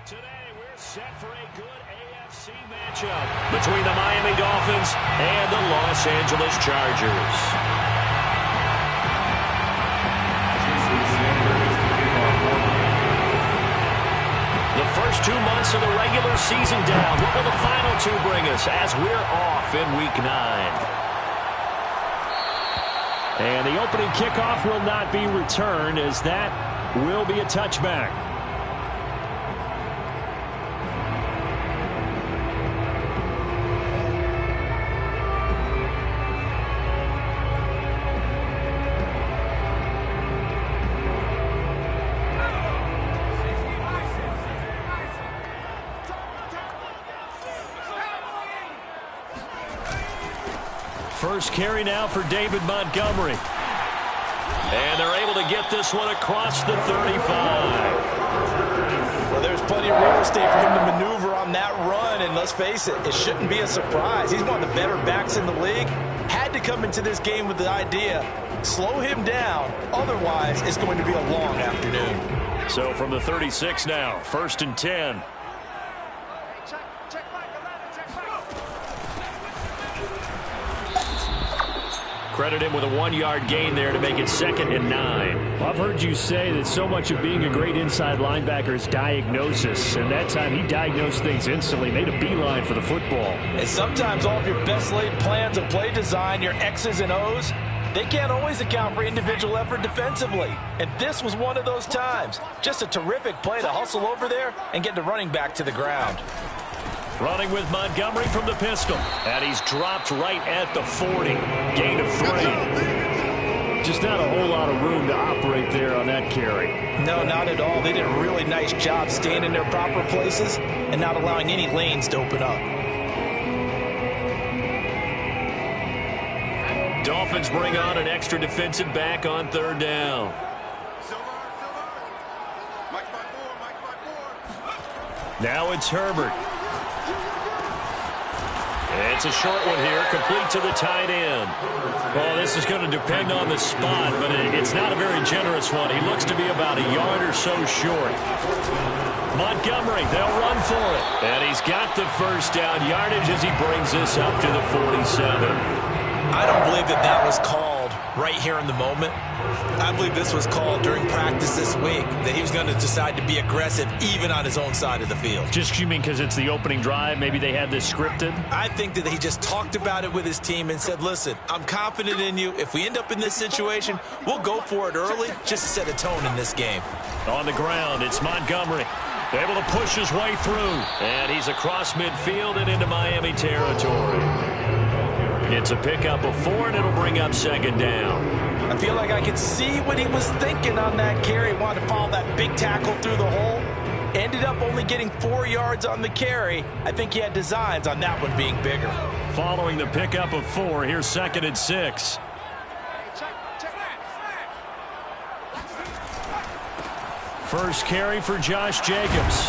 Today we're set for a good AFC matchup between the Miami Dolphins and the Los Angeles Chargers. The first 2 months of the regular season down. What will the final two bring us as we're off in Week 9? And the opening kickoff will not be returned, as that will be a touchback. First carry now for David Montgomery. And they're able to get this one across the 35. Well, there's plenty of real estate for him to maneuver on that run. And let's face it, it shouldn't be a surprise. He's one of the better backs in the league. Had to come into this game with the idea, slow him down. Otherwise, it's going to be a long afternoon. So from the 36 now, 1st and 10. Credit him with a 1-yard gain there to make it 2nd and 9. I've heard you say that so much of being a great inside linebacker is diagnosis, and that time he diagnosed things instantly, made a beeline for the football. And sometimes all of your best laid plans of play design, your X's and O's, they can't always account for individual effort defensively. And this was one of those times. Just a terrific play to hustle over there and get the running back to the ground. Running with Montgomery from the pistol. And he's dropped right at the 40. Gain of 3. Just not a whole lot of room to operate there on that carry. No, not at all. They did a really nice job staying in their proper places and not allowing any lanes to open up. Dolphins bring on an extra defensive back on 3rd down. Now it's Herbert. It's a short one here, complete to the tight end. Well, this is going to depend on the spot, but it's not a very generous one. He looks to be about a yard or so short. Montgomery, they'll run for it. And he's got the first down yardage as he brings this up to the 47. I don't believe that was called right here in the moment. I believe this was called during practice this week, that he was going to decide to be aggressive even on his own side of the field. Just, you mean because it's the opening drive? Maybe they had this scripted? I think that he just talked about it with his team and said, listen, I'm confident in you. If we end up in this situation, we'll go for it early just to set a tone in this game. On the ground, it's Montgomery. Able to push his way through. And he's across midfield and into Miami territory. It's a pickup of 4, and it'll bring up 2nd down. I feel like I could see what he was thinking on that carry. He wanted to follow that big tackle through the hole. Ended up only getting 4 yards on the carry. I think he had designs on that one being bigger. Following the pickup of 4, here's 2nd and 6. First carry for Josh Jacobs.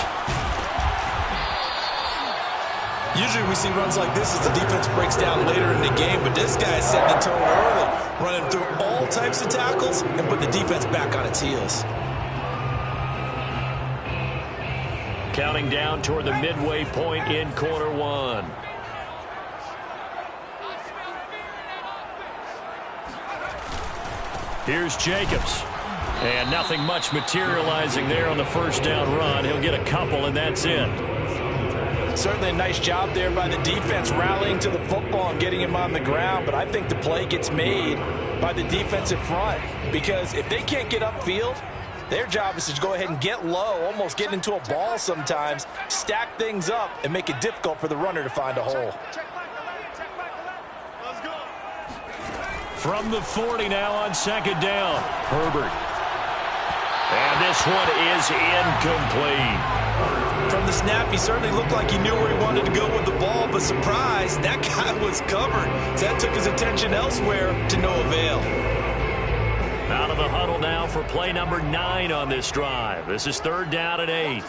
Usually we see runs like this as the defense breaks down later in the game, but this guy is setting the tone early, running through all types of tackles and put the defense back on its heels. Counting down toward the midway point in quarter 1. Here's Jacobs. And nothing much materializing there on the first down run. He'll get a couple, and that's it. Certainly a nice job there by the defense rallying to the football and getting him on the ground, but I think the play gets made by the defensive front, because if they can't get upfield, their job is to go ahead and get low, almost get into a ball sometimes, stack things up, and make it difficult for the runner to find a hole. From the 40 now on 2nd down, Herbert. And this one is incomplete. From the snap, he certainly looked like he knew where he wanted to go with the ball, but surprise, that guy was covered. So that took his attention elsewhere to no avail. Out of the huddle now for play number 9 on this drive. This is 3rd down and 8.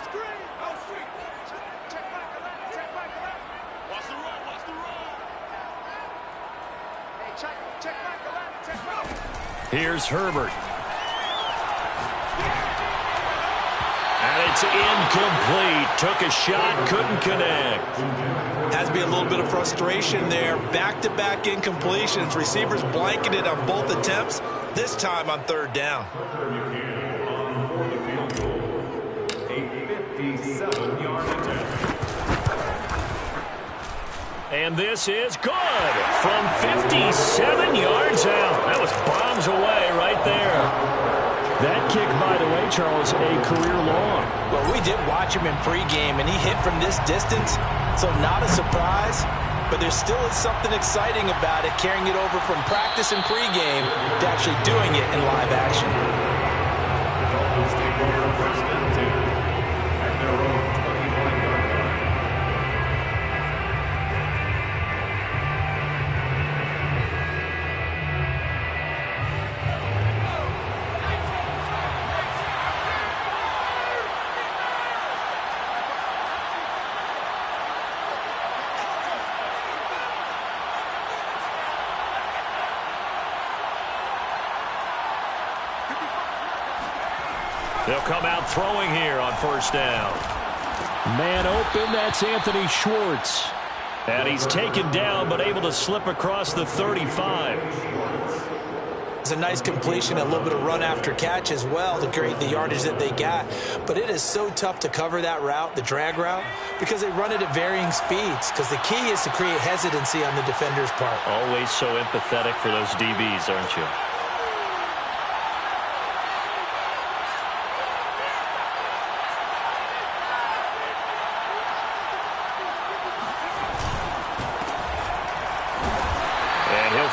Here's Herbert. And it's incomplete. Took a shot, couldn't connect. Has to be a little bit of frustration there. Back-to-back incompletions. Receivers blanketed on both attempts, this time on third down. And this is good from 57 yards out. That was bombs away right there. That kick, by the way, Charles, a career long. Well, we did watch him in pregame, and he hit from this distance, so not a surprise. But there still is something exciting about it, carrying it over from practice and pregame to actually doing it in live action. They'll come out throwing here on first down. Man open, that's Anthony Schwartz. And he's taken down, but able to slip across the 35. It's a nice completion, a little bit of run after catch as well to create the yardage that they got. But it is so tough to cover that route, the drag route, because they run it at varying speeds. Because the key is to create hesitancy on the defender's part. Always so empathetic for those DBs, aren't you?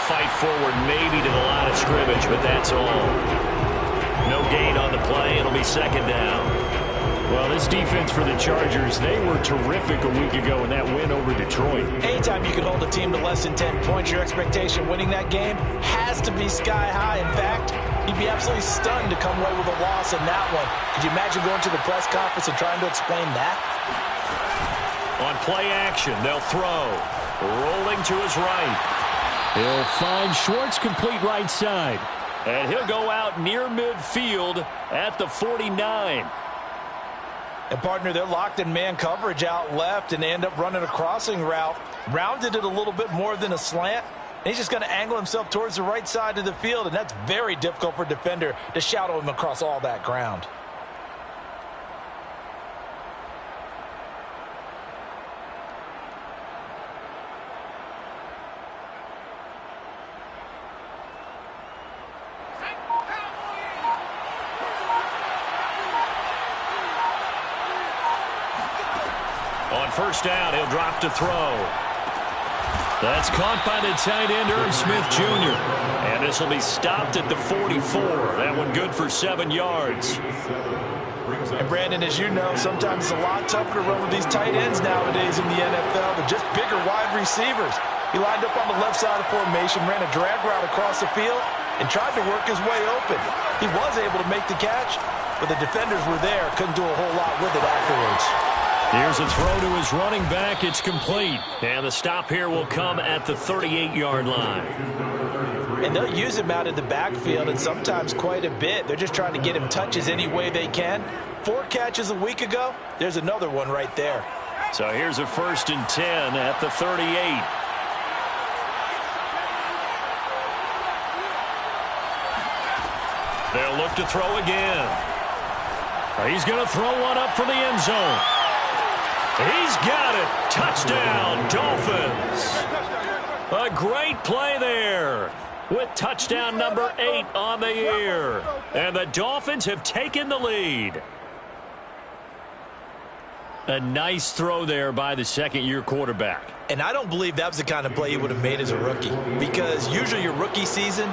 Fight forward maybe to the line of scrimmage, but that's all. No gain on the play. It'll be second down. Well, this defense for the Chargers, they were terrific a week ago in that win over Detroit. Anytime you can hold a team to less than 10 points, your expectation winning that game has to be sky high. In fact, you'd be absolutely stunned to come away with a loss in that one. Could you imagine going to the press conference and trying to explain that? On play action, they'll throw. Rolling to his right. He'll find Schwartz complete right side. And he'll go out near midfield at the 49. And, partner, they're locked in man coverage out left, and they end up running a crossing route. Rounded it a little bit more than a slant. And he's just going to angle himself towards the right side of the field, and that's very difficult for a defender to shadow him across all that ground. On first down, he'll drop to throw. That's caught by the tight end, Irv Smith Jr. And this will be stopped at the 44. That one good for 7 yards. And, Brandon, as you know, sometimes it's a lot tougher to run with these tight ends nowadays in the NFL, but just bigger wide receivers. He lined up on the left side of formation, ran a drag route across the field, and tried to work his way open. He was able to make the catch, but the defenders were there, couldn't do a whole lot with it afterwards. Here's a throw to his running back. It's complete. And the stop here will come at the 38-yard line. And they'll use him out in the backfield, and sometimes quite a bit. They're just trying to get him touches any way they can. 4 catches a week ago. There's another one right there. So here's a 1st and 10 at the 38. They'll look to throw again. He's going to throw one up for the end zone. He's got it. Touchdown, Dolphins. A great play there with touchdown number 8 on the year. And the Dolphins have taken the lead. A nice throw there by the second-year quarterback. And I don't believe that was the kind of play he would have made as a rookie, because usually your rookie season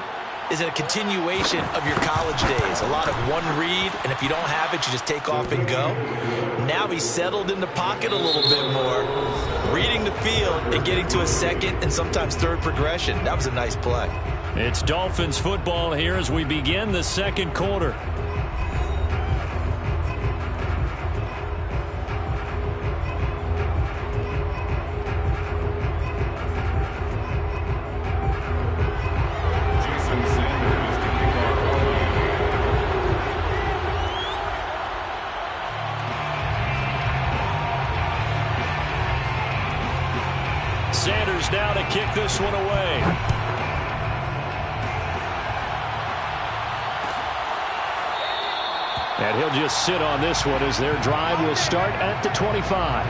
is a continuation of your college days. A lot of one read, and if you don't have it, you just take off and go. Now he's settled in the pocket a little bit more, reading the field and getting to a second and sometimes third progression. That was a nice play. It's Dolphins football here as we begin the second quarter. Sanders now to kick this one away. And he'll just sit on this one as their drive will start at the 25.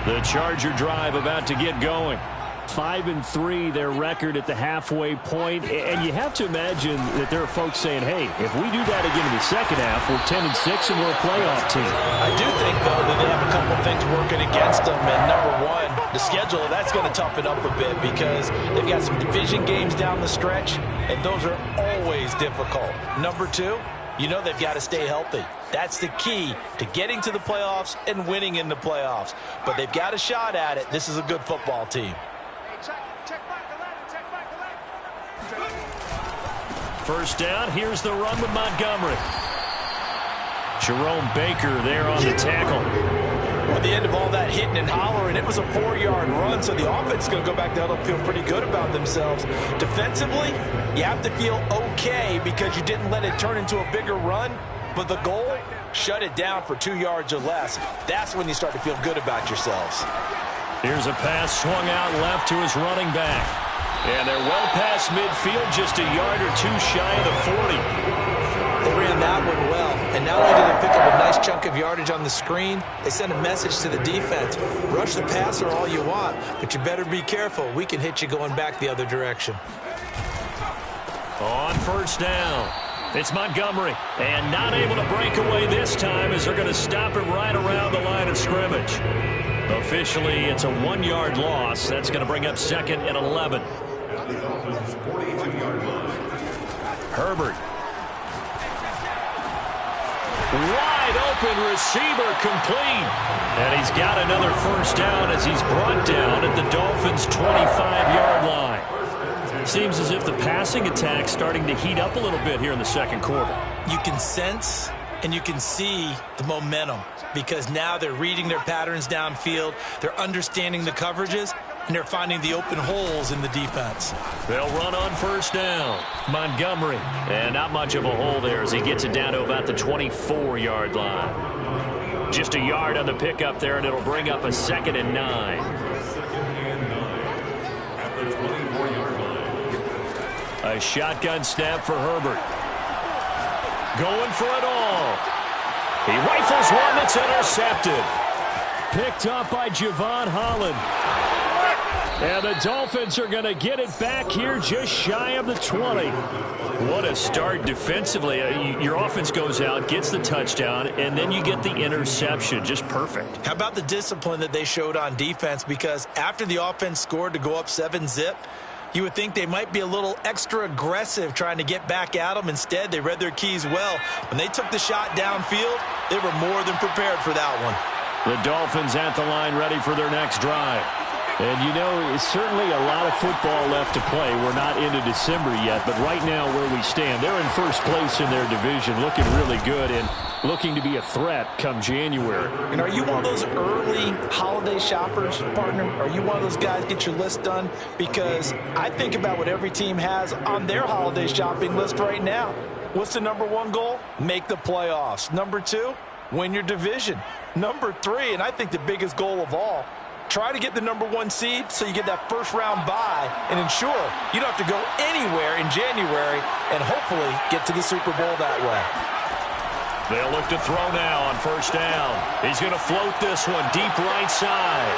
The Charger drive about to get going. 5-3 their record at the halfway point, and you have to imagine that there are folks saying, hey, if we do that again in the second half, we're 10-6 and we're a playoff team. I do think, though, that they have a couple of things working against them, and number one, the schedule, that's going to toughen up a bit because they've got some division games down the stretch, and those are always difficult. Number two, you know they've got to stay healthy. That's the key to getting to the playoffs and winning in the playoffs. But they've got a shot at it. This is a good football team. First down, here's the run with Montgomery. Jerome Baker there on the tackle. Well, at the end of all that hitting and hollering, it was a 4-yard run, so the offense is going to go back down and feel pretty good about themselves. Defensively, you have to feel okay because you didn't let it turn into a bigger run, but the goal, shut it down for 2 yards or less. That's when you start to feel good about yourselves. Here's a pass swung out left to his running back. And they're well past midfield, just a yard or two shy of the 40. They ran that one well, and not only did they pick up a nice chunk of yardage on the screen, they sent a message to the defense. Rush the passer all you want, but you better be careful. We can hit you going back the other direction. On first down, it's Montgomery, and not able to break away this time as they're going to stop him right around the line of scrimmage. Officially, it's a 1-yard loss. That's going to bring up 2nd and 11. Herbert. Wide open receiver complete. And he's got another first down as he's brought down at the Dolphins' 25-yard line. Seems as if the passing attack's starting to heat up a little bit here in the second quarter. You can sense and you can see the momentum because now they're reading their patterns downfield, they're understanding the coverages, and they're finding the open holes in the defense. They'll run on first down. Montgomery. And not much of a hole there as he gets it down to about the 24-yard line. Just a yard on the pickup there, and it'll bring up a 2nd and 9. A shotgun snap for Herbert. Going for it all. He rifles one that's intercepted. Picked up by Javon Holland. And the Dolphins are going to get it back here just shy of the 20. What a start defensively. Your offense goes out, gets the touchdown, and then you get the interception. Just perfect. How about the discipline that they showed on defense? Because after the offense scored to go up 7-zip, you would think they might be a little extra aggressive trying to get back at them. Instead, they read their keys well. When they took the shot downfield, they were more than prepared for that one. The Dolphins at the line ready for their next drive. And, you know, it's certainly a lot of football left to play. We're not into December yet, but right now where we stand, they're in first place in their division, looking really good and looking to be a threat come January. And are you one of those early holiday shoppers, partner? Are you one of those guys get your list done? Because I think about what every team has on their holiday shopping list right now. What's the number one goal? Make the playoffs. Number two, win your division. Number three, and I think the biggest goal of all, try to get the number one seed so you get that first round bye and ensure you don't have to go anywhere in January and hopefully get to the Super Bowl that way. They'll look to throw now on first down. He's going to float this one deep right side.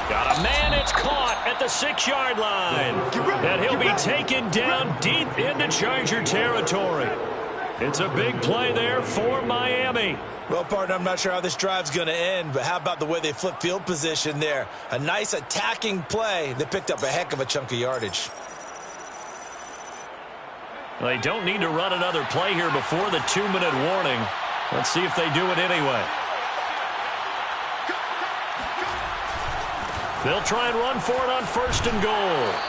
Got a man, it's caught at the 6-yard line. And he'll be taken down deep into Charger territory. It's a big play there for Miami. Well, partner, I'm not sure how this drive's going to end, but how about the way they flip field position there? A nice attacking play. They picked up a heck of a chunk of yardage. They don't need to run another play here before the 2-minute warning. Let's see if they do it anyway. They'll try and run for it on first and goal.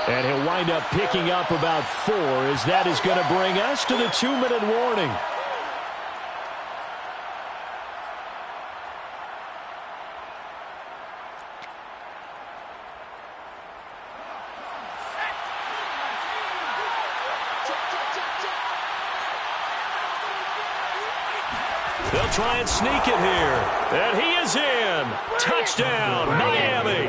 And he'll wind up picking up about 4 as that is going to bring us to the 2-minute warning. try and sneak it here. And he is in. Touchdown, Miami.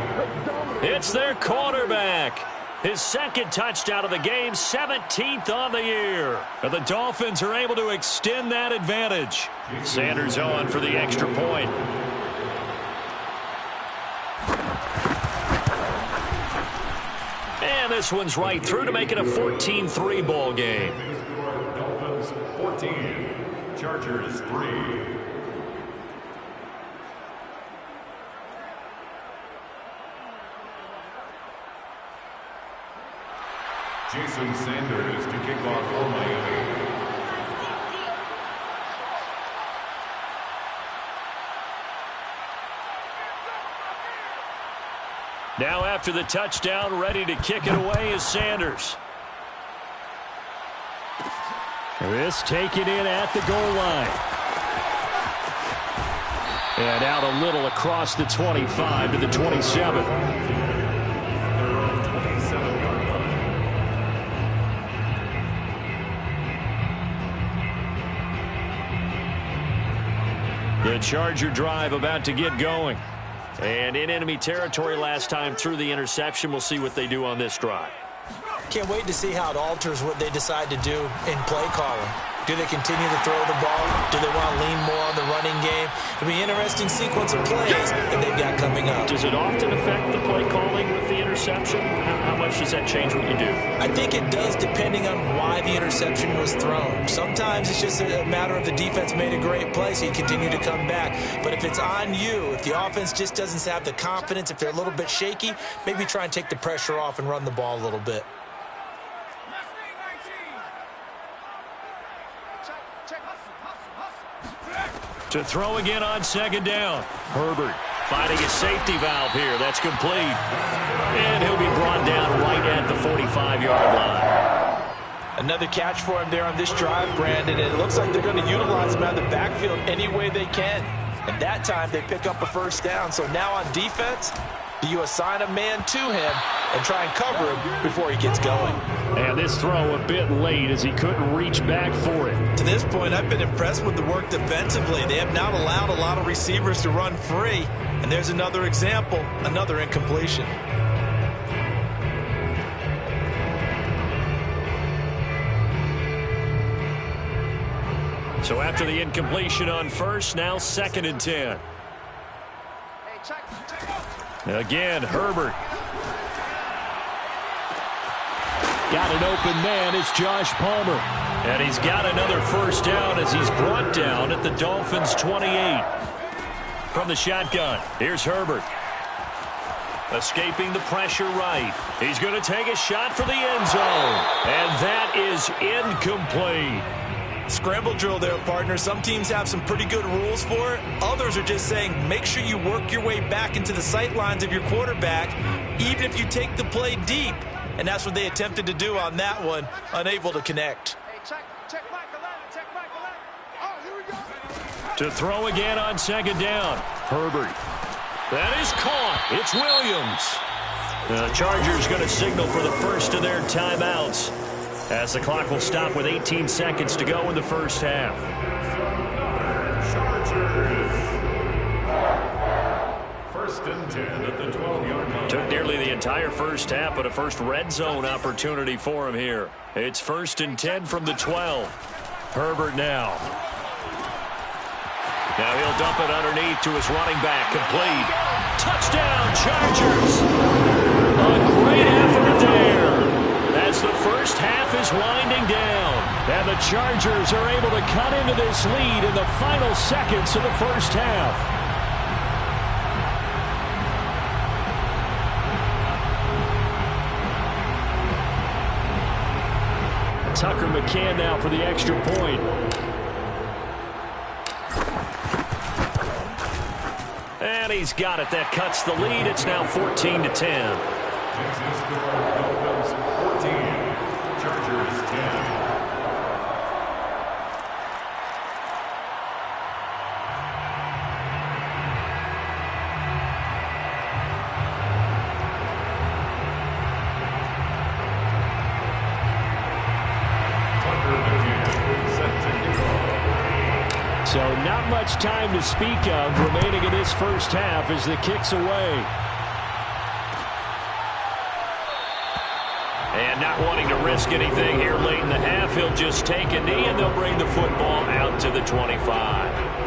It's their quarterback. His second touchdown of the game, 17th on the year. And the Dolphins are able to extend that advantage. Sanders on for the extra point. And this one's right through to make it a 14-3 ball game. Dolphins 14, Chargers 3. Jason Sanders to kick off for Miami. Now after the touchdown, ready to kick it away is Sanders. This taken in at the goal line. And out a little across the 25 to the 27. The Charger drive about to get going. And in enemy territory last time through the interception. We'll see what they do on this drive. Can't wait to see how it alters what they decide to do in play calling. Do they continue to throw the ball? Do they want to lean more on the running game? It'll be an interesting sequence of plays that they've got coming up. Does it often affect the play calling with the interception? How much does that change what you do? I think it does depending on why the interception was thrown. Sometimes it's just a matter of the defense made a great play, so you continue to come back. But if it's on you, if the offense just doesn't have the confidence, if they're a little bit shaky, maybe try and take the pressure off and run the ball a little bit. To throw again on second down. Herbert finding a safety valve here. That's complete. And he'll be brought down right at the 45-yard line. Another catch for him there on this drive, Brandon. And it looks like they're going to utilize him out of the backfield any way they can. And that time they pick up a first down. So now on defense, do you assign a man to him and try and cover him before he gets going? And this throw a bit late as he couldn't reach back for it. To this point, I've been impressed with the work defensively. They have not allowed a lot of receivers to run free. And there's another example, another incompletion. So after the incompletion on first, now 2nd and 10. Again, Herbert. Got an open man. It's Josh Palmer. And he's got another first down as he's brought down at the Dolphins' 28. From the shotgun, here's Herbert. Escaping the pressure right. He's going to take a shot for the end zone. And that is incomplete. Scramble drill there, partner. Some teams have some pretty good rules for it. Others are just saying make sure you work your way back into the sight lines of your quarterback, even if you take the play deep. And that's what they attempted to do on that one, unable to connect. To throw again on second down. Herbert. That is caught. It's Williams. The Chargers going to signal for the first of their timeouts, as the clock will stop with 18 seconds to go in the first half. Chargers. 1st and 10 at the 12-yard line. Took nearly the entire first half, but a first red zone opportunity for him here. It's 1st and 10 from the 12. Herbert now. Now he'll dump it underneath to his running back. Complete. Touchdown, Chargers. A great effort there, as the first half is winding down. And the Chargers are able to cut into this lead in the final seconds of the first half. Tucker McCann now for the extra point. And he's got it. That cuts the lead. It's now 14-10. Texas Dolphins 14, Chargers 10. So not much time to speak of remaining in this first half as the kick's away. And not wanting to risk anything here late in the half, he'll just take a knee and they'll bring the football out to the 25.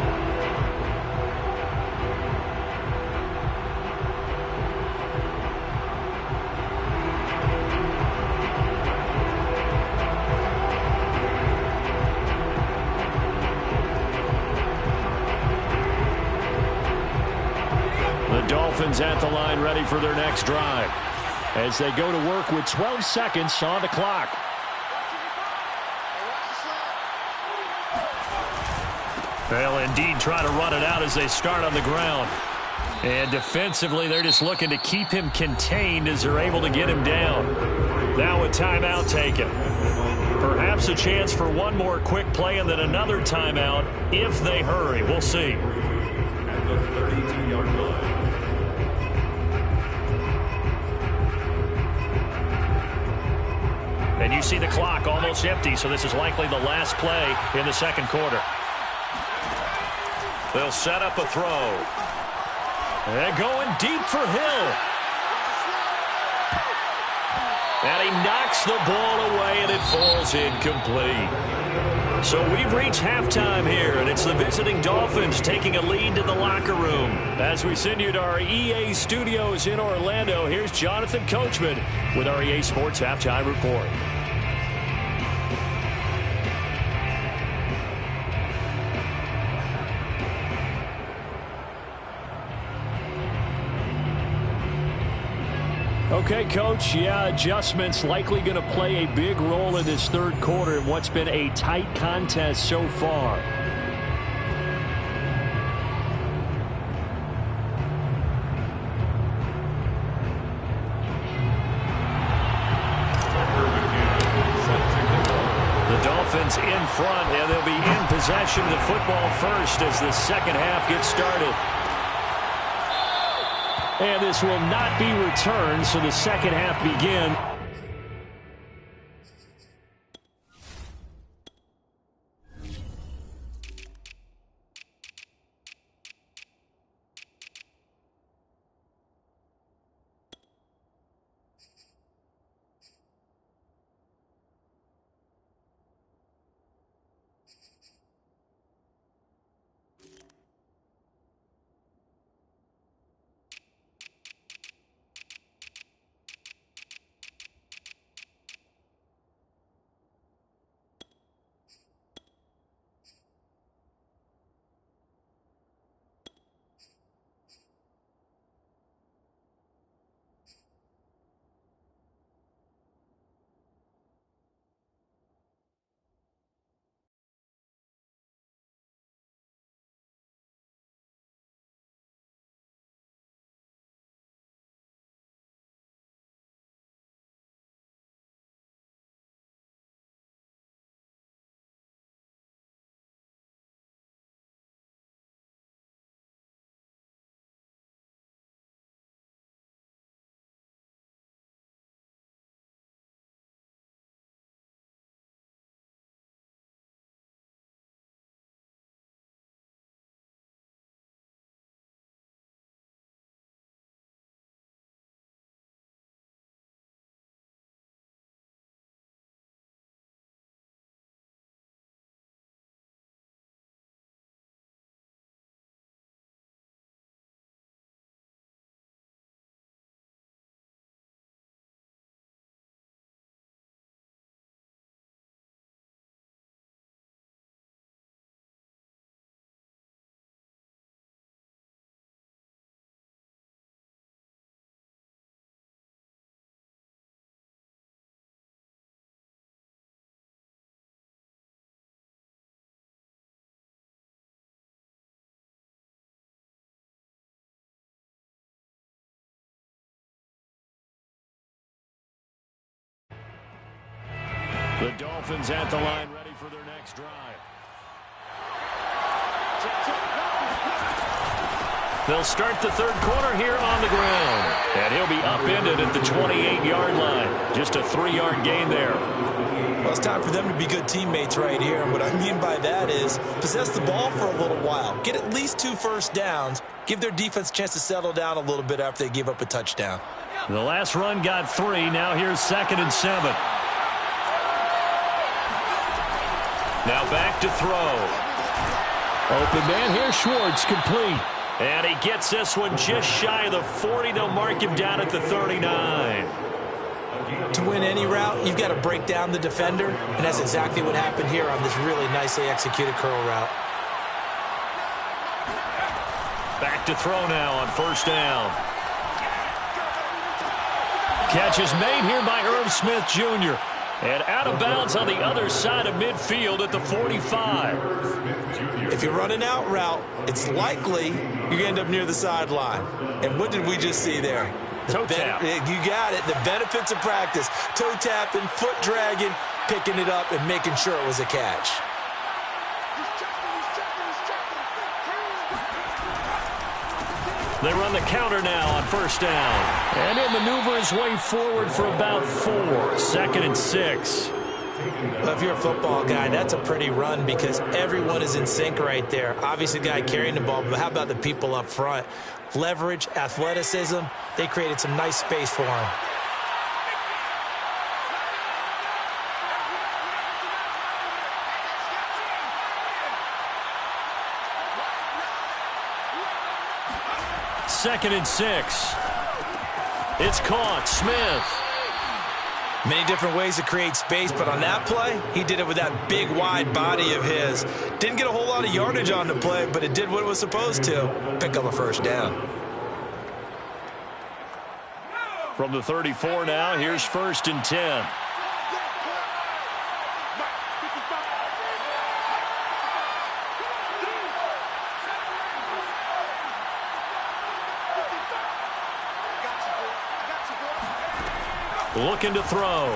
Dolphins at the line ready for their next drive as they go to work with 12 seconds on the clock. They'll indeed try to run it out as they start on the ground. And defensively, they're just looking to keep him contained as they're able to get him down. Now a timeout taken. Perhaps a chance for one more quick play and then another timeout if they hurry. We'll see. At the 32-yard line. And you see the clock almost empty, so this is likely the last play in the second quarter. They'll set up a throw. And going deep for Hill. And he knocks the ball away, and it falls incomplete. So we've reached halftime here, and it's the visiting Dolphins taking a lead to the locker room. As we send you to our EA studios in Orlando, here's Jonathan Coachman with our EA Sports Halftime Report. Okay, Coach, adjustments likely going to play a big role in this third quarter in what's been a tight contest so far. The Dolphins in front, and they'll be in possession of the football first as the second half gets started. And this will not be returned, so the second half begins. The Dolphins at the line ready for their next drive. They'll start the third quarter here on the ground. And he'll be upended at the 28-yard line. Just a 3-yard gain there. Well, it's time for them to be good teammates right here. And what I mean by that is possess the ball for a little while. Get at least 2 first downs. Give their defense a chance to settle down a little bit after they give up a touchdown. The last run got 3. Now here's 2nd and 7. Now back to throw. Open man here, Schwartz, complete. And he gets this one just shy of the 40. They'll mark him down at the 39. To win any route, you've got to break down the defender, and that's exactly what happened here on this really nicely executed curl route. Back to throw now on 1st down. Catch is made here by Irv Smith Jr. And out of bounds on the other side of midfield at the 45. If you're running out route, it's likely you're going to end up near the sideline. And what did we just see there? Toe tap. You got it. The benefits of practice. Toe tapping, foot dragging, picking it up, and making sure it was a catch. They run the counter now on 1st down. And he'll maneuver his way forward for about 4. 2nd and 6. Well, if you're a football guy, that's a pretty run because everyone is in sync right there. Obviously, the guy carrying the ball, but how about the people up front? Leverage, athleticism, they created some nice space for him. Second and 6. It's caught. Smith. Many different ways to create space, but on that play, he did it with that big, wide body of his. Didn't get a whole lot of yardage on the play, but it did what it was supposed to. Pick up a 1st down. From the 34 now, here's 1st and 10. Looking to throw.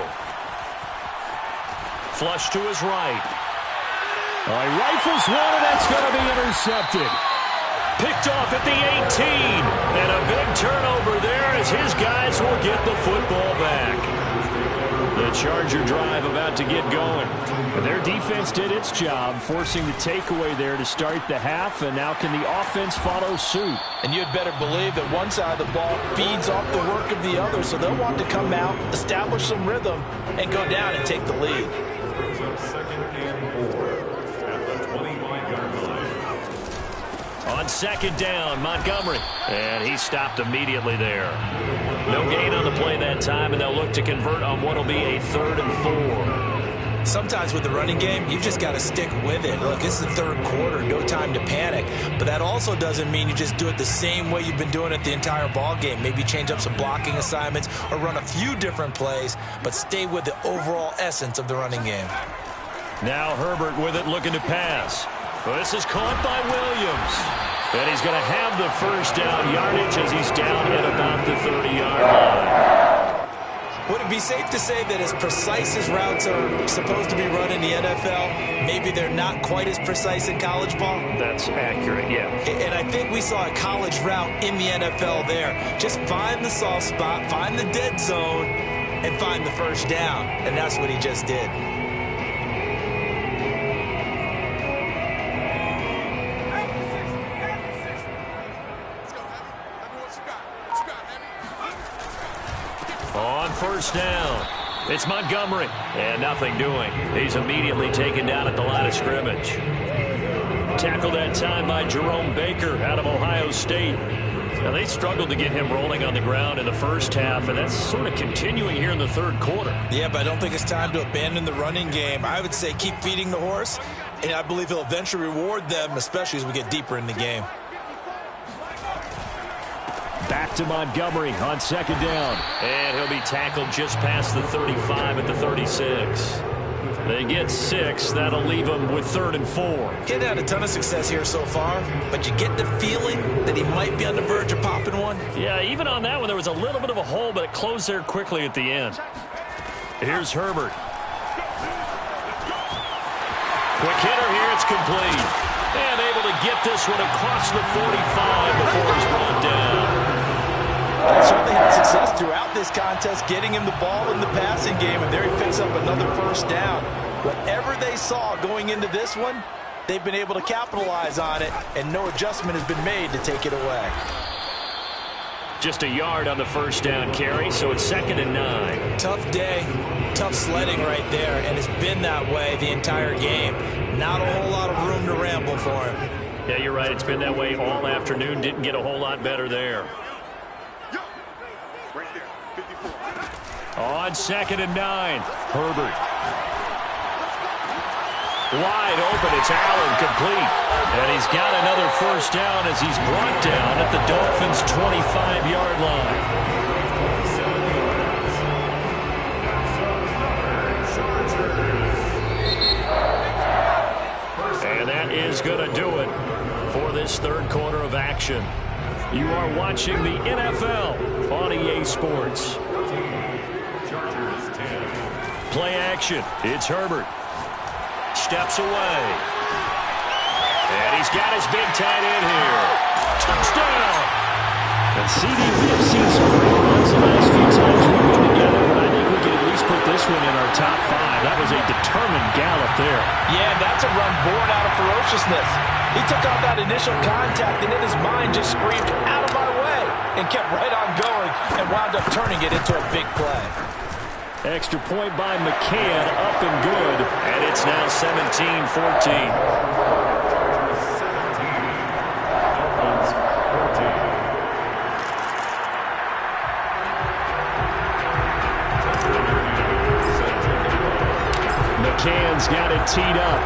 Flush to his right. He rifles one, and that's going to be intercepted. Picked off at the 18. And a big turnover there as his guys will get the football back. The Charger drive about to get going. And their defense did its job, forcing the takeaway there to start the half, and now can the offense follow suit? And you'd better believe that one side of the ball feeds off the work of the other, so they'll want to come out, establish some rhythm, and go down and take the lead. Brings up 2nd and 4 at the 25-yard line. On 2nd down, Montgomery. And he stopped immediately there. No gain on the play that time, and they'll look to convert on what will be a 3rd and 4. Sometimes with the running game, you've just got to stick with it. Look, it's the 3rd quarter, no time to panic. But that also doesn't mean you just do it the same way you've been doing it the entire ball game. Maybe change up some blocking assignments or run a few different plays, but stay with the overall essence of the running game. Now Herbert with it, looking to pass. Well, this is caught by Williams. And he's going to have the 1st down yardage as he's down at about the 30-yard line. Would it be safe to say that as precise as routes are supposed to be run in the NFL, maybe they're not quite as precise in college ball? That's accurate, yeah. And I think we saw a college route in the NFL there. Just find the soft spot, find the dead zone, and find the 1st down. And that's what he just did. On 1st down, it's Montgomery, and nothing doing. He's immediately taken down at the line of scrimmage. Tackled that time by Jerome Baker out of Ohio State. Now, they struggled to get him rolling on the ground in the 1st half, and that's sort of continuing here in the 3rd quarter. Yeah, but I don't think it's time to abandon the running game. I would say keep feeding the horse, and I believe he'll eventually reward them, especially as we get deeper in the game. Back to Montgomery on 2nd down. And he'll be tackled just past the 35 at the 36. They get 6. That'll leave them with 3rd and 4. He's had a ton of success here so far, but you get the feeling that he might be on the verge of popping one. Yeah, even on that one, there was a little bit of a hole, but it closed there quickly at the end. Here's Herbert. Quick hitter here, it's complete. And able to get this one across the 45 before he's brought down. Certainly had success about this contest getting him the ball in the passing game, and there he picks up another first down. Whatever they saw going into this one, they've been able to capitalize on it, and no adjustment has been made to take it away. Just a yard on the first down carry, so it's 2nd and 9. Tough day, tough sledding right there, and it's been that way the entire game. Not a whole lot of room to ramble for him. Yeah, you're right. It's been that way all afternoon. Didn't get a whole lot better there. On 2nd and 9, Herbert. Wide open, it's Allen, complete. And he's got another first down as he's brought down at the Dolphins' 25-yard line. And that is going to do it for this third quarter of action. You are watching the NFL on EA Sports. Play action. It's Herbert. Steps away. And he's got his big tight end here. Touchdown! And CD, we have seen some great runs the last few times we've been together, but I think we can at least put this one in our top 5. That was a determined gallop there. Yeah, that's a run born out of ferociousness. He took on that initial contact, and in his mind just screamed, "Out of my way!" and kept right on going and wound up turning it into a big play. Extra point by McCann, up and good, and it's now 17-14. McCann's got it teed up.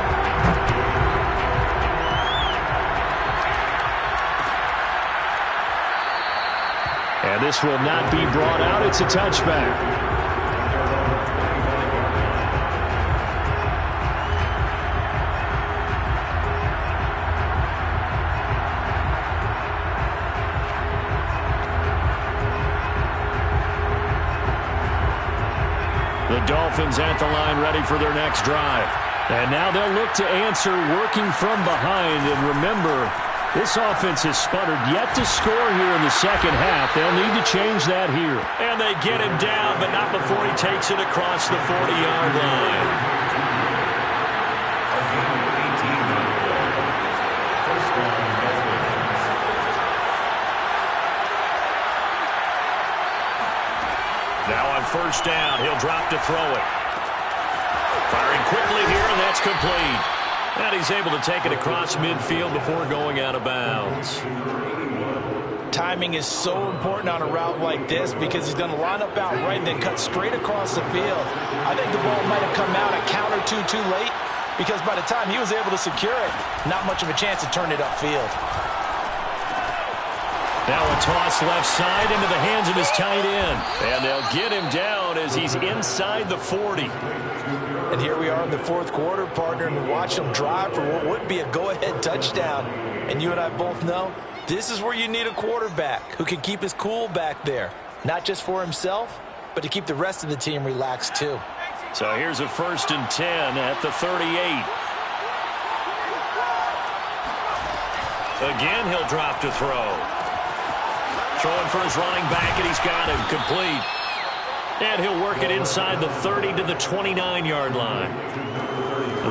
And this will not be brought out. It's a touchback. The Dolphins at the line ready for their next drive. And now they'll look to answer working from behind. And remember, this offense has sputtered yet to score here in the second half. They'll need to change that here. And they get him down, but not before he takes it across the 40-yard line. Now on first down, he'll drop to throw it. Firing quickly here, and that's complete. And he's able to take it across midfield before going out of bounds. Timing is so important on a route like this because he's going to line up out right and then cut straight across the field. I think the ball might have come out a count or two too late because by the time he was able to secure it, not much of a chance to turn it upfield. Now a toss left side into the hands of his tight end. And they'll get him down as he's inside the 40. And here we are in the fourth quarter, partner, and watch him drive for what would be a go-ahead touchdown. And you and I both know this is where you need a quarterback who can keep his cool back there. Not just for himself, but to keep the rest of the team relaxed too. So here's a 1st and 10 at the 38. Again, he'll drop to throw. Throwing for his running back, and he's got him complete. And he'll work it inside the 30 to the 29-yard line.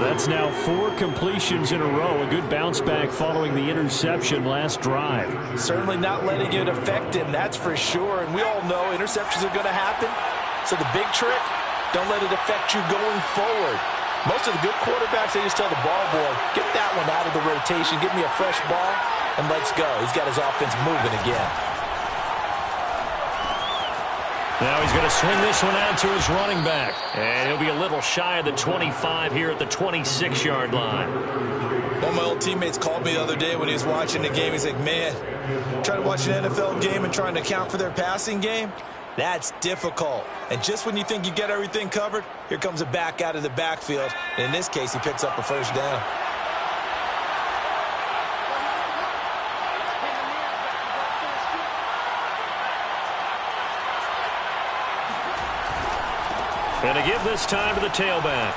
That's now 4 completions in a row. A good bounce back following the interception last drive. Certainly not letting it affect him, that's for sure. And we all know interceptions are going to happen. So the big trick, don't let it affect you going forward. Most of the good quarterbacks, they just tell the ball boy, get that one out of the rotation, give me a fresh ball, and let's go. He's got his offense moving again. Now he's going to swing this one out to his running back. And he'll be a little shy of the 25 here at the 26-yard line. One of my old teammates called me the other day when he was watching the game. He's like, man, trying to watch an NFL game and trying to account for their passing game, that's difficult. And just when you think you get everything covered, here comes a back out of the backfield. And in this case, he picks up a first down. And to give this time to the tailback.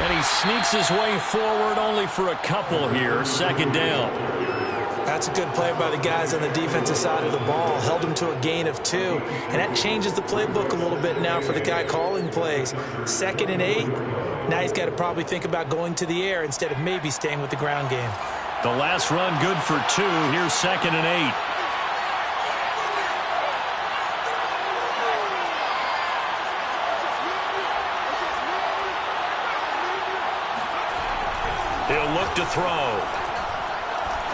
And he sneaks his way forward only for a couple here. 2nd down. That's a good play by the guys on the defensive side of the ball. Held him to a gain of 2. And that changes the playbook a little bit now for the guy calling plays. 2nd and 8. Now he's got to probably think about going to the air instead of maybe staying with the ground game. The last run good for 2. Here's 2nd and 8. He'll look to throw.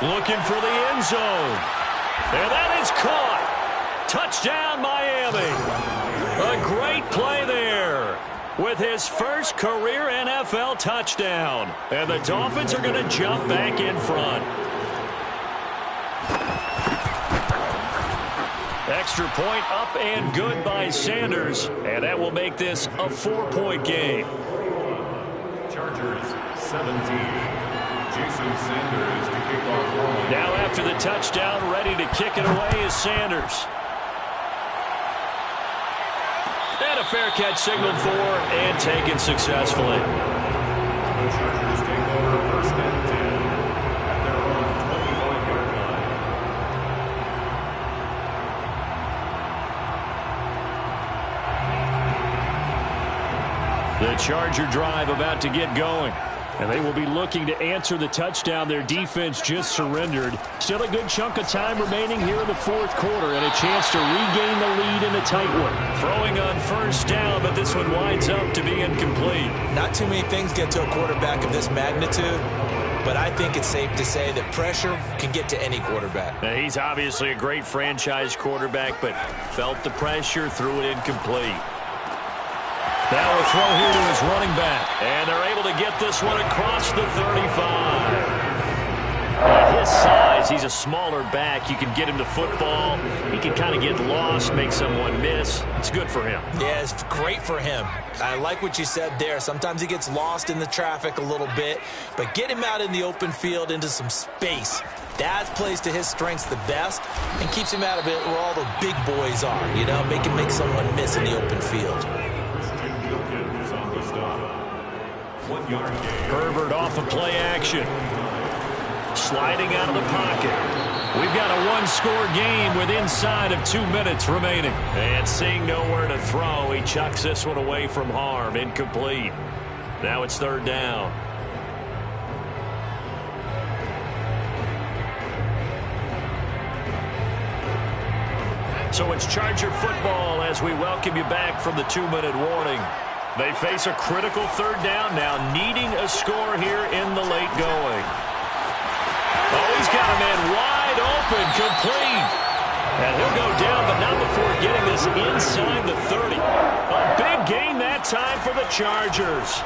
Looking for the end zone. And that is caught. Touchdown, Miami. A great play there with his first career NFL touchdown. And the Dolphins are going to jump back in front. Extra point up and good by Sanders. And that will make this a 4-point game. Chargers 17. Jason Sanders to kick off. Now after the touchdown, ready to kick it away is Sanders. And a fair catch signaled for and taken successfully. The Chargers take over 1st and 10 at their own 25-yard line. The Charger drive about to get going. And they will be looking to answer the touchdown their defense just surrendered. Still a good chunk of time remaining here in the 4th quarter and a chance to regain the lead in a tight one. Throwing on 1st down, but this one winds up to be incomplete. Not too many things get to a quarterback of this magnitude, but I think it's safe to say that pressure can get to any quarterback. Now, he's obviously a great franchise quarterback, but felt the pressure, threw it incomplete. Now a throw here to his running back. And they're able to get this one across the 35. At his size, he's a smaller back. You can get him to football. He can kind of get lost, make someone miss. It's good for him. Yeah, it's great for him. I like what you said there. Sometimes he gets lost in the traffic a little bit, but get him out in the open field into some space. That plays to his strengths the best and keeps him out of it where all the big boys are, you know, make someone miss in the open field. Herbert off of play action. Sliding out of the pocket. We've got a one-score game with inside of 2 minutes remaining. And seeing nowhere to throw, he chucks this one away from harm. Incomplete. Now it's 3rd down. So it's Charger football as we welcome you back from the 2-minute warning. They face a critical 3rd down now, needing a score here in the late going. Oh, he's got a man wide open, complete. And he'll go down, but not before getting this inside the 30. A big gain that time for the Chargers.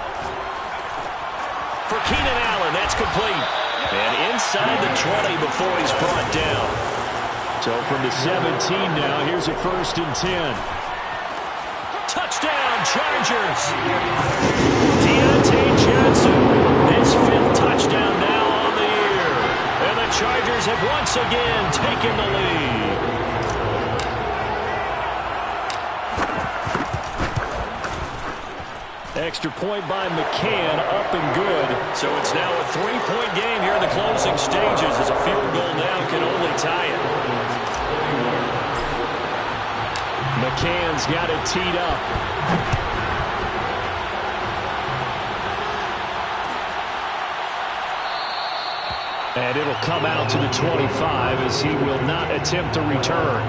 For Keenan Allen, that's complete. And inside the 20 before he's brought down. So from the 17 now, here's a 1st and 10. Touchdown, Chargers. Deontay Johnson, his 5th touchdown now on the year. And the Chargers have once again taken the lead. Extra point by McCann, up and good. So it's now a 3-point game here in the closing stages as a field goal now can only tie it. McCann's got it teed up. And it'll come out to the 25 as he will not attempt to return.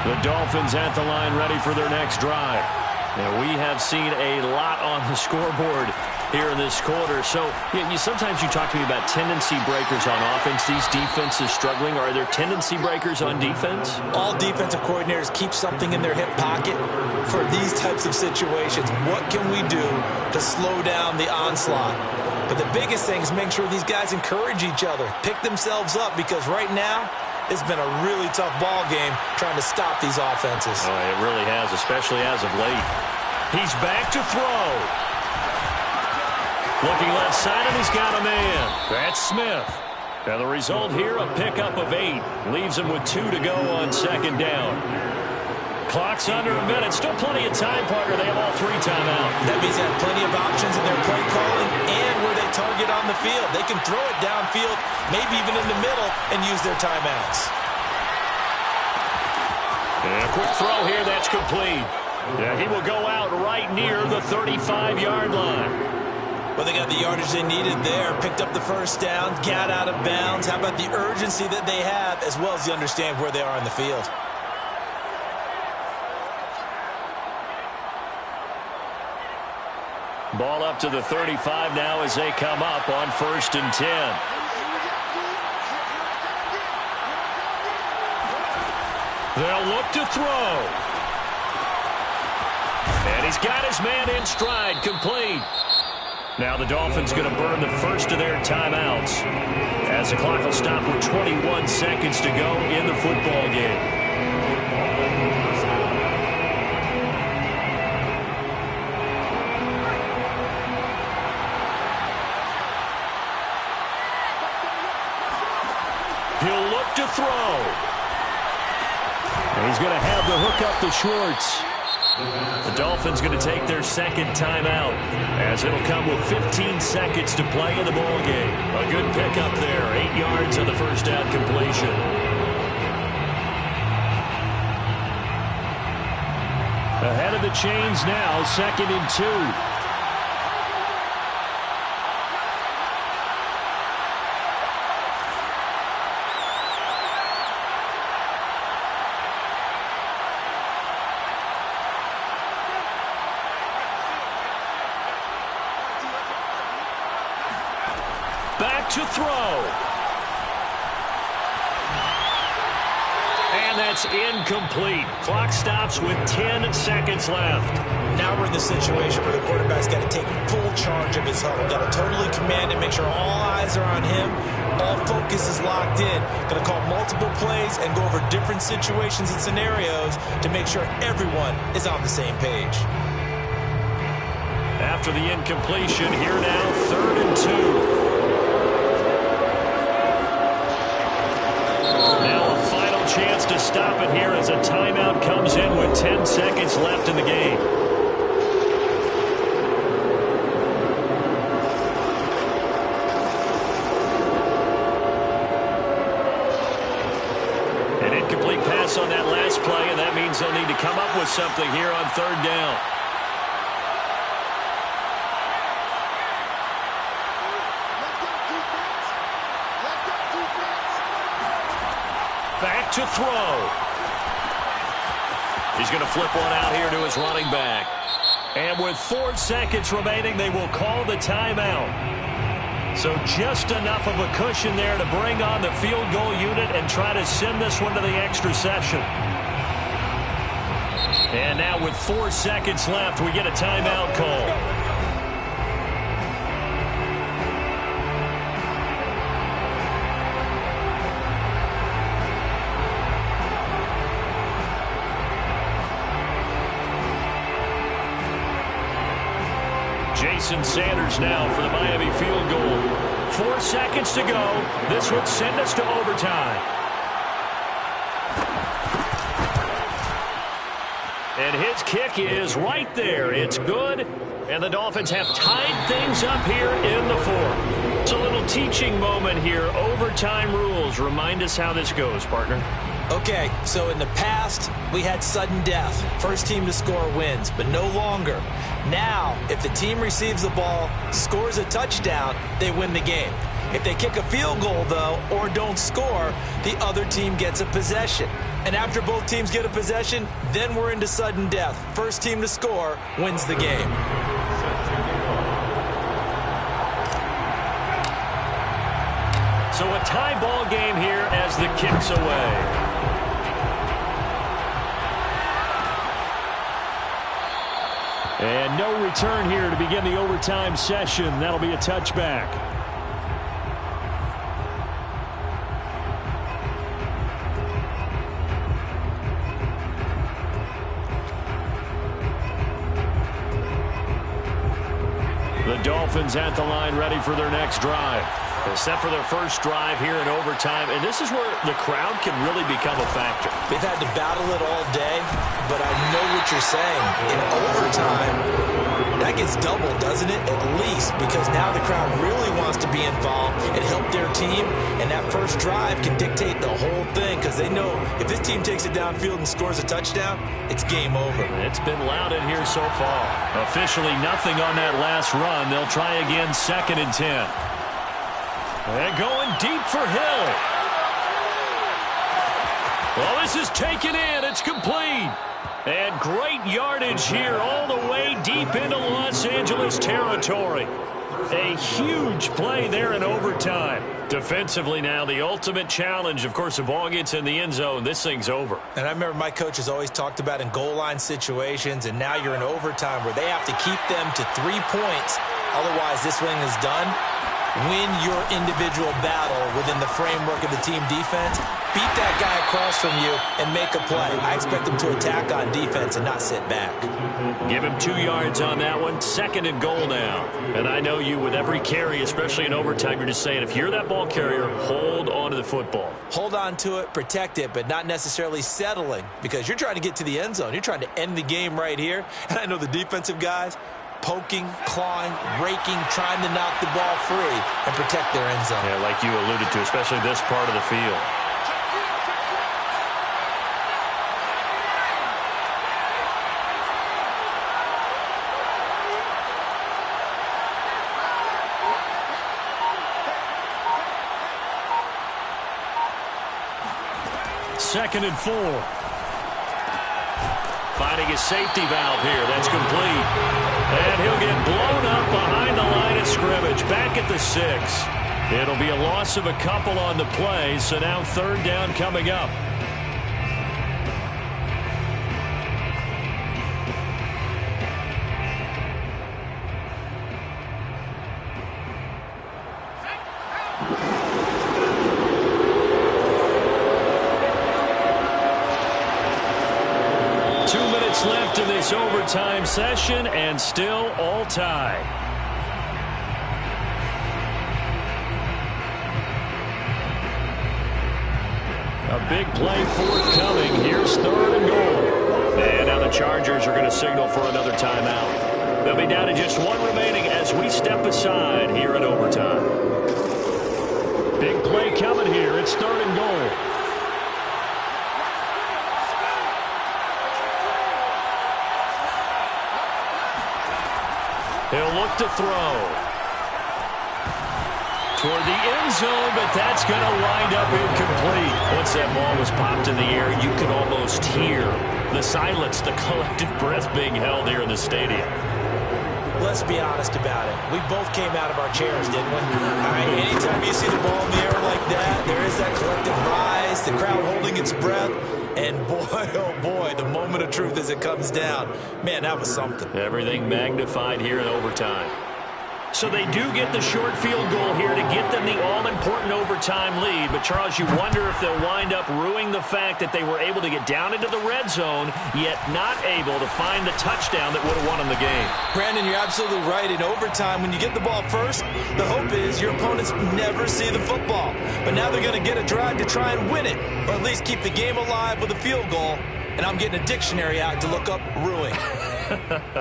The Dolphins at the line ready for their next drive. Now we have seen a lot on the scoreboard here in this quarter. So sometimes you talk to me about tendency breakers on offense. These defenses struggling. Are there tendency breakers on defense? All defensive coordinators keep something in their hip pocket for these types of situations. What can we do to slow down the onslaught? But the biggest thing is make sure these guys encourage each other, pick themselves up, because right now it's been a really tough ball game trying to stop these offenses. Oh, it really has, especially as of late. He's back to throw. Looking left side, and he's got a man. That's Smith. Now the result here, a pickup of 8. Leaves him with 2 to go on 2nd down. Clock's under a minute. Still plenty of time, partner. They have all 3 timeouts. That means they have plenty of options in their play calling and where they target on the field. They can throw it downfield, maybe even in the middle, and use their timeouts. And a quick throw here. That's complete. Yeah, he will go out right near the 35-yard line. Well, they got the yardage they needed there, picked up the first down, got out of bounds. How about the urgency that they have, as well as you understand where they are in the field? Ball up to the 35 now as they come up on 1st and 10. They'll look to throw. And he's got his man in stride, complete. Now the Dolphins going to burn the first of their timeouts as the clock will stop with 21 seconds to go in the football game. He'll look to throw. And he's going to have the hook up to Schwartz. The Dolphins going to take their second timeout as it'll come with 15 seconds to play in the ball game. A good pickup there, 8 yards on the first down completion. Ahead of the chains now, 2nd and 2. To throw. And that's incomplete. Clock stops with 10 seconds left. Now we're in the situation where the quarterback's got to take full charge of his huddle. Got to totally command it, make sure all eyes are on him. All focus is locked in. Going to call multiple plays and go over different situations and scenarios to make sure everyone is on the same page. After the incompletion, here now, 3rd and 2. Chance to stop it here as a timeout comes in with 10 seconds left in the game. An incomplete pass on that last play, and that means they'll need to come up with something here on 3rd down. Back to throw. He's going to flip one out here to his running back. And with 4 seconds remaining, they will call the timeout. So just enough of a cushion there to bring on the field goal unit and try to send this one to the extra session. And now with 4 seconds left, we get a timeout call. Jason Sanders now for the Miami field goal. 4 seconds to go. This would send us to overtime. And his kick is right there. It's good. And the Dolphins have tied things up here in the 4th. It's a little teaching moment here. Overtime rules. Remind us how this goes, partner. Okay, so in the past, we had sudden death. First team to score wins, but no longer. Now, if the team receives the ball, scores a touchdown, they win the game. If they kick a field goal, though, or don't score, the other team gets a possession. And after both teams get a possession, then we're into sudden death. First team to score wins the game. So a tie ball game here as the kick's away. And no return here to begin the overtime session. That'll be a touchback. The Dolphins at the line ready for their next drive. Set for their first drive here in overtime, and this is where the crowd can really become a factor. They've had to battle it all day, but I know what you're saying. In overtime, that gets doubled, doesn't it? At least, because now the crowd really wants to be involved and help their team, and that first drive can dictate the whole thing because they know if this team takes it downfield and scores a touchdown, it's game over. It's been loud in here so far. Officially nothing on that last run. They'll try again, 2nd and 10. And going deep for Hill. Well, this is taken in. It's complete. And great yardage here all the way deep into Los Angeles territory. A huge play there in overtime. Defensively now, the ultimate challenge. Of course, the ball gets in the end zone. This thing's over. And I remember my coaches always talked about in goal line situations, and now you're in overtime where they have to keep them to 3 points. Otherwise, this thing is done. Win your individual battle within the framework of the team defense. Beat that guy across from you and make a play. I expect them to attack on defense and not sit back. Give him 2 yards on that one. 2nd and goal now. And I know you with every carry, especially in overtime, you're just saying if you're that ball carrier, hold on to the football. Hold on to it, protect it, but not necessarily settling because you're trying to get to the end zone. You're trying to end the game right here. And I know the defensive guys, poking, clawing, raking, trying to knock the ball free and protect their end zone. Yeah, like you alluded to, especially this part of the field. Second and 4. Finding his safety valve here. That's complete. And he'll get blown up behind the line of scrimmage. Back at the 6. It'll be a loss of a couple on the play. So now 3rd down coming up. Left in this overtime session and still all tie. A big play forthcoming. Here's 3rd and goal. And now the Chargers are going to signal for another timeout. They'll be down to just 1 remaining as we step aside here in overtime. Big play coming here. It's 3rd and goal. He'll look to throw. Toward the end zone, but that's going to wind up incomplete. Once that ball was popped in the air, you could almost hear the silence, the collective breath being held here in the stadium. Let's be honest about it. We both came out of our chairs, didn't we? All right, anytime you see the ball in the air like that, there is that collective rise, the crowd holding its breath. And boy, oh boy, the moment of truth as it comes down. Man, that was something. Everything magnified here in overtime. So they do get the short field goal here to get them the all-important overtime lead. But, Charles, you wonder if they'll wind up ruining the fact that they were able to get down into the red zone, yet not able to find the touchdown that would have won them the game. Brandon, you're absolutely right. In overtime, when you get the ball first, the hope is your opponents never see the football. But now they're going to get a drive to try and win it, or at least keep the game alive with a field goal. And I'm getting a dictionary out to look up ruin.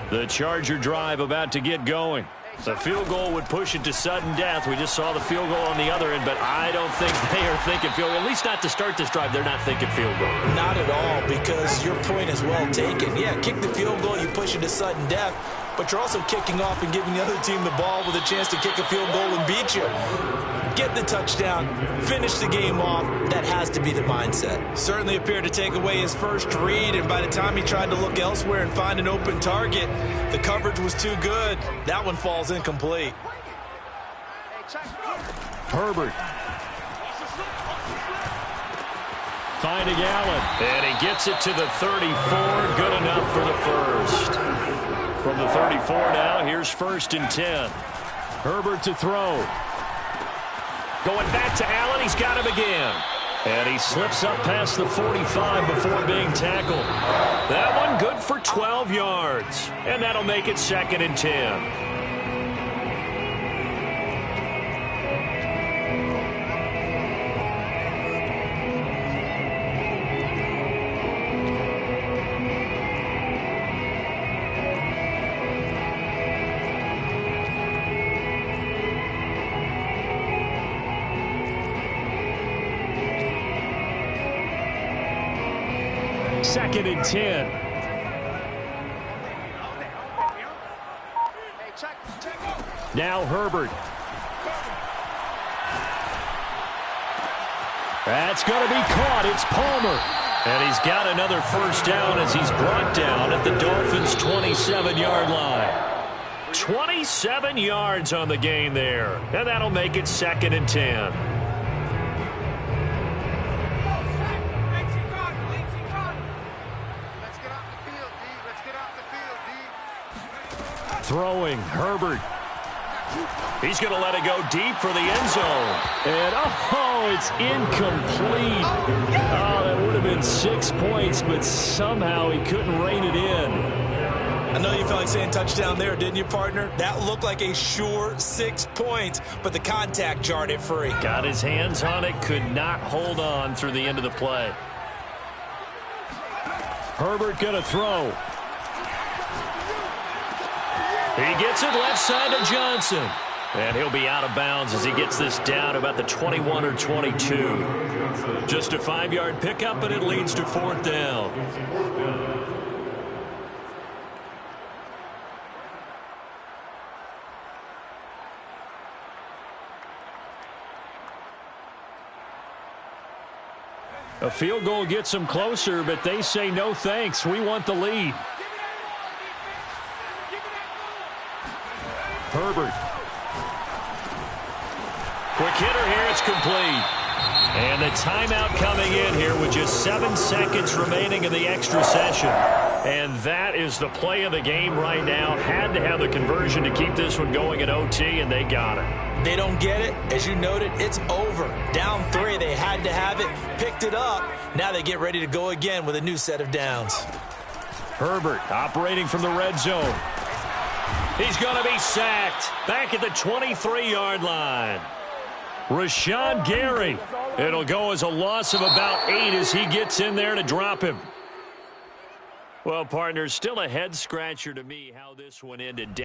The Charger drive about to get going. The field goal would push it to sudden death. We just saw the field goal on the other end, but I don't think they are thinking field goal. At least not to start this drive. They're not thinking field goal. Not at all, because your point is well taken. Yeah, kick the field goal, you push it to sudden death, but you're also kicking off and giving the other team the ball with a chance to kick a field goal and beat you. Get the touchdown, finish the game off. That has to be the mindset. Certainly appeared to take away his first read, and by the time he tried to look elsewhere and find an open target, the coverage was too good. That one falls incomplete. Herbert. Finding Allen, and he gets it to the 34. Good enough for the first. From the 34 now, here's 1st and 10. Herbert to throw. Going back to Allen, he's got him again. And he slips up past the 45 before being tackled. That one good for 12 yards. And that'll make it 2nd and 10. 2nd and 10. Now Herbert. That's going to be caught. It's Palmer. And he's got another first down as he's brought down at the Dolphins' 27-yard line. 27 yards on the gain there. And that'll make it 2nd and 10. Throwing, Herbert. He's going to let it go deep for the end zone. And, oh, it's incomplete. Oh, that would have been 6 points, but somehow he couldn't rein it in. I know you felt like saying touchdown there, didn't you, partner? That looked like a sure 6 points, but the contact jarred it free. Got his hands on it, could not hold on through the end of the play. Herbert going to throw. He gets it left side to Johnson. And he'll be out of bounds as he gets this down about the 21 or 22. Just a 5-yard pickup, and it leads to 4th down. A field goal gets them closer, but they say no thanks. We want the lead. Herbert. Quick hitter here. It's complete. And the timeout coming in here with just 7 seconds remaining in the extra session. And that is the play of the game right now. Had to have the conversion to keep this one going at OT, and they got it. They don't get it. As you noted, it's over. Down 3. They had to have it. Picked it up. Now they get ready to go again with a new set of downs. Herbert operating from the red zone. He's going to be sacked back at the 23-yard line. Rashawn Gary. It'll go as a loss of about 8 as he gets in there to drop him. Well, partner, still a head-scratcher to me how this one ended.